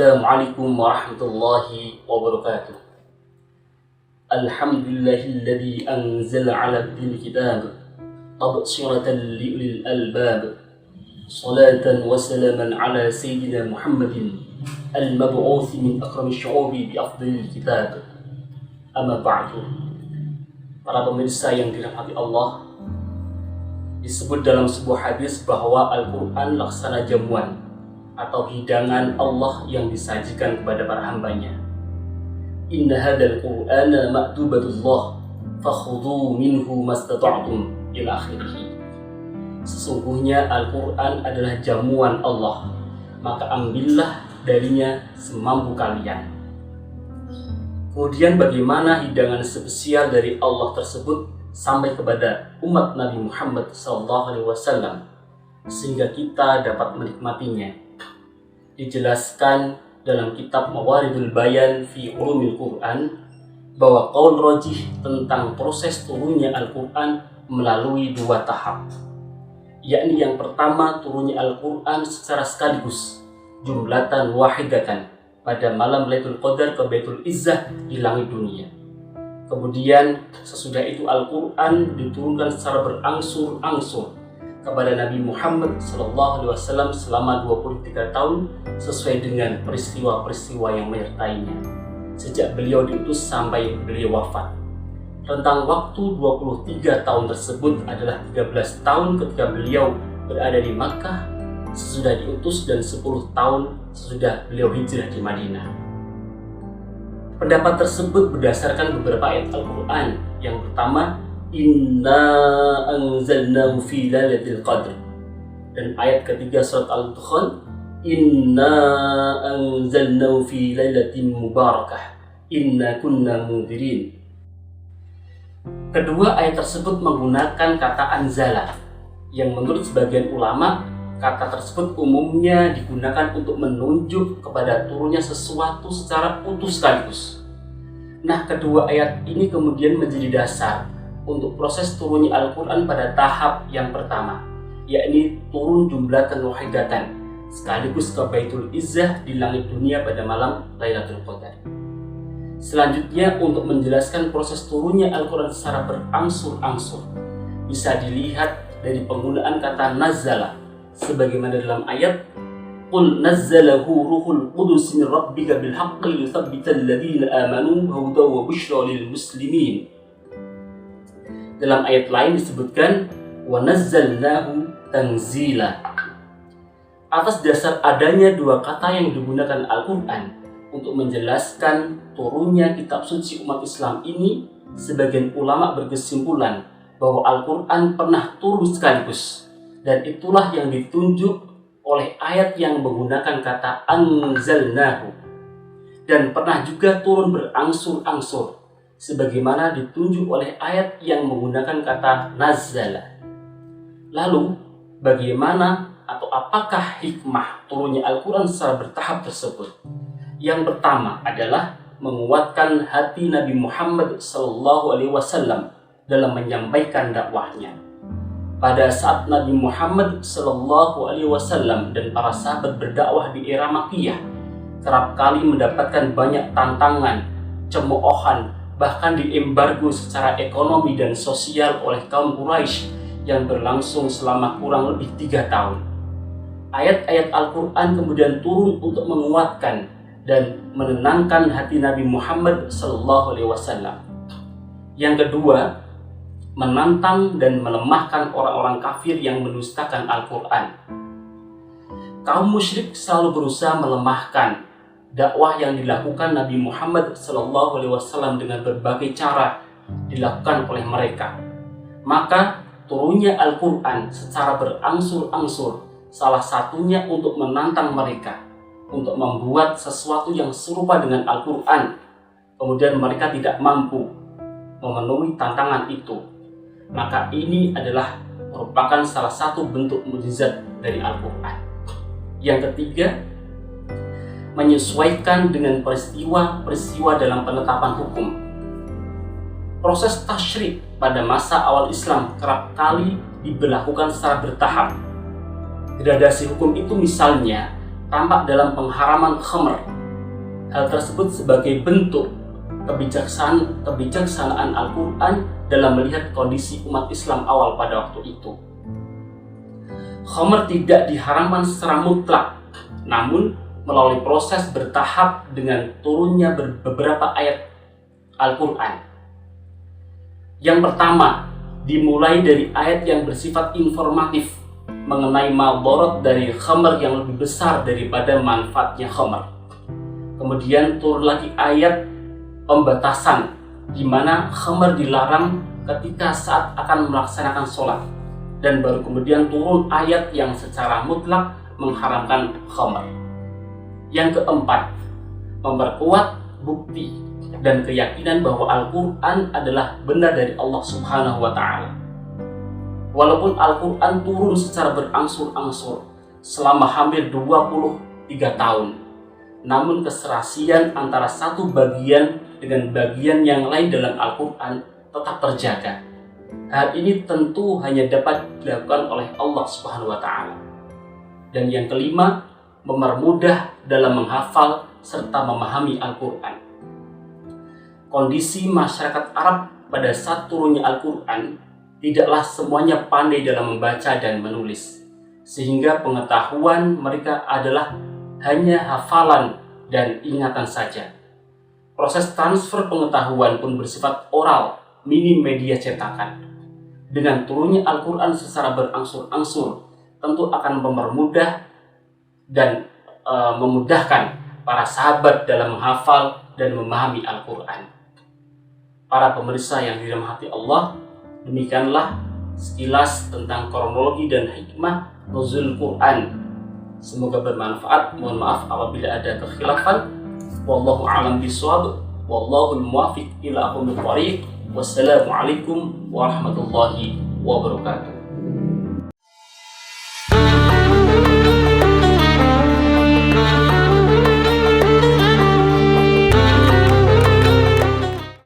Assalamualaikum warahmatullahi wabarakatuh. Alhamdulillahilladzi anzala 'ala abdihi kitab tabshiratan liulil albab. Salatan wa salaman 'ala sayyidina Muhammadin al-mab'uts min akrami syu'ubi bi afdhalil kitab. Amma ba'du. Para pemirsa yang dirahmati Allah, disebut dalam sebuah hadis bahwa Al-Quran laksana jamuan atau hidangan Allah yang disajikan kepada para hambanya. Inna hadzal Qur'ana ma'dubatullah fakhudhu minhu mastata'tum ila akhirih. Sesungguhnya Al-Quran adalah jamuan Allah, maka ambillah darinya semampu kalian. Kemudian bagaimana hidangan spesial dari Allah tersebut sampai kepada umat Nabi Muhammad SAW sehingga kita dapat menikmatinya? Dijelaskan dalam kitab Mawaridul Bayan fi Ulumil Quran bahwa qaul rajih tentang proses turunnya Al-Quran melalui dua tahap, yakni yang pertama turunnya Al-Quran secara sekaligus jumlatan wahidatan pada malam Lailatul Qadar ke Baitul Izzah di langit dunia. Kemudian sesudah itu Al-Quran diturunkan secara berangsur-angsur kepada Nabi Muhammad SAW selama 23 tahun sesuai dengan peristiwa-peristiwa yang menyertainya sejak beliau diutus sampai beliau wafat. Rentang waktu 23 tahun tersebut adalah 13 tahun ketika beliau berada di Makkah sesudah diutus dan 10 tahun sesudah beliau hijrah di Madinah. Pendapat tersebut berdasarkan beberapa ayat Al-Quran. Yang pertama, Inna anzalnahu fi lailatul qadr, dan ayat ketiga surat Al-Dukhan, Inna anzalnahu fi lailatin mubarakah inna kunna munzirin. Kedua ayat tersebut menggunakan kata anzala, yang menurut sebagian ulama kata tersebut umumnya digunakan untuk menunjuk kepada turunnya sesuatu secara utuh sekaligus. Nah, kedua ayat ini kemudian menjadi dasar untuk proses turunnya Al-Quran pada tahap yang pertama, yakni turun jumlatan wahidatan sekaligus ke Baitul Izzah di langit dunia pada malam Lailatul Qadar. Selanjutnya, untuk menjelaskan proses turunnya Al-Quran secara berangsur-angsur bisa dilihat dari penggunaan kata nazzala sebagaimana dalam ayat Qul nazzalahu ruhul qudus min rabbika bil haqqi liyuthabbital ladzina amanu hudan wa busyra lil muslimin. Dalam ayat lain disebutkan wa nazzalnahu tanzila. Atas dasar adanya dua kata yang digunakan Al-Quran untuk menjelaskan turunnya kitab suci umat Islam ini, sebagian ulama berkesimpulan bahwa Al-Quran pernah turun sekaligus, dan itulah yang ditunjuk oleh ayat yang menggunakan kata anzalnahu, dan pernah juga turun berangsur-angsur sebagaimana ditunjuk oleh ayat yang menggunakan kata nazzala. Lalu, bagaimana atau apakah hikmah turunnya Al-Quran secara bertahap tersebut? Yang pertama adalah menguatkan hati Nabi Muhammad SAW dalam menyampaikan dakwahnya. Pada saat Nabi Muhammad SAW dan para sahabat berdakwah di era Makkiyah, kerap kali mendapatkan banyak tantangan, cemoohan, bahkan diembargo secara ekonomi dan sosial oleh kaum Quraisy yang berlangsung selama kurang lebih 3 tahun. Ayat-ayat Al-Quran kemudian turun untuk menguatkan dan menenangkan hati Nabi Muhammad SAW. Yang kedua, menantang dan melemahkan orang-orang kafir yang mendustakan Al-Quran. Kaum musyrik selalu berusaha melemahkan dakwah yang dilakukan Nabi Muhammad SAW dengan berbagai cara dilakukan oleh mereka. Maka turunnya Al-Quran secara berangsur-angsur salah satunya untuk menantang mereka untuk membuat sesuatu yang serupa dengan Al-Quran. Kemudian mereka tidak mampu memenuhi tantangan itu. Maka ini adalah merupakan salah satu bentuk mukjizat dari Al-Quran. Yang ketiga, menyesuaikan dengan peristiwa-peristiwa dalam penetapan hukum. Proses tasyrik pada masa awal Islam kerap kali diberlakukan secara bertahap. Gradasi hukum itu misalnya tampak dalam pengharaman khamr. Hal tersebut sebagai bentuk kebijaksanaan Al-Quran dalam melihat kondisi umat Islam awal pada waktu itu. Khamr tidak diharamkan secara mutlak, namun melalui proses bertahap dengan turunnya beberapa ayat Al-Quran. Yang pertama, dimulai dari ayat yang bersifat informatif mengenai madarat dari khamr yang lebih besar daripada manfaatnya khamr. Kemudian turun lagi ayat pembatasan di mana khamr dilarang ketika saat akan melaksanakan sholat, dan baru kemudian turun ayat yang secara mutlak mengharamkan khamr. Yang keempat, memperkuat bukti dan keyakinan bahwa Al-Quran adalah benar dari Allah Subhanahu wa Ta'ala. Walaupun Al-Quran turun secara berangsur-angsur selama hampir 23 tahun, namun keserasian antara satu bagian dengan bagian yang lain dalam Al-Quran tetap terjaga. Hal ini tentu hanya dapat dilakukan oleh Allah Subhanahu wa Ta'ala. Dan yang kelima, mempermudah dalam menghafal serta memahami Al-Quran. Kondisi masyarakat Arab pada saat turunnya Al-Quran tidaklah semuanya pandai dalam membaca dan menulis, sehingga pengetahuan mereka adalah hanya hafalan dan ingatan saja. Proses transfer pengetahuan pun bersifat oral, minim media cetakan. Dengan turunnya Al-Quran secara berangsur-angsur, tentu akan mempermudah dan memudahkan para sahabat dalam menghafal dan memahami Al-Quran. Para pemirsa yang dirahmati Allah, demikianlah sekilas tentang kronologi dan hikmah nuzul Quran. Semoga bermanfaat. Mohon maaf apabila ada kekhilafan. Wallahu a'lam bishawab. Wallahul muwaffiq ila aqwamit thoriq. Wassalamualaikum warahmatullahi wabarakatuh.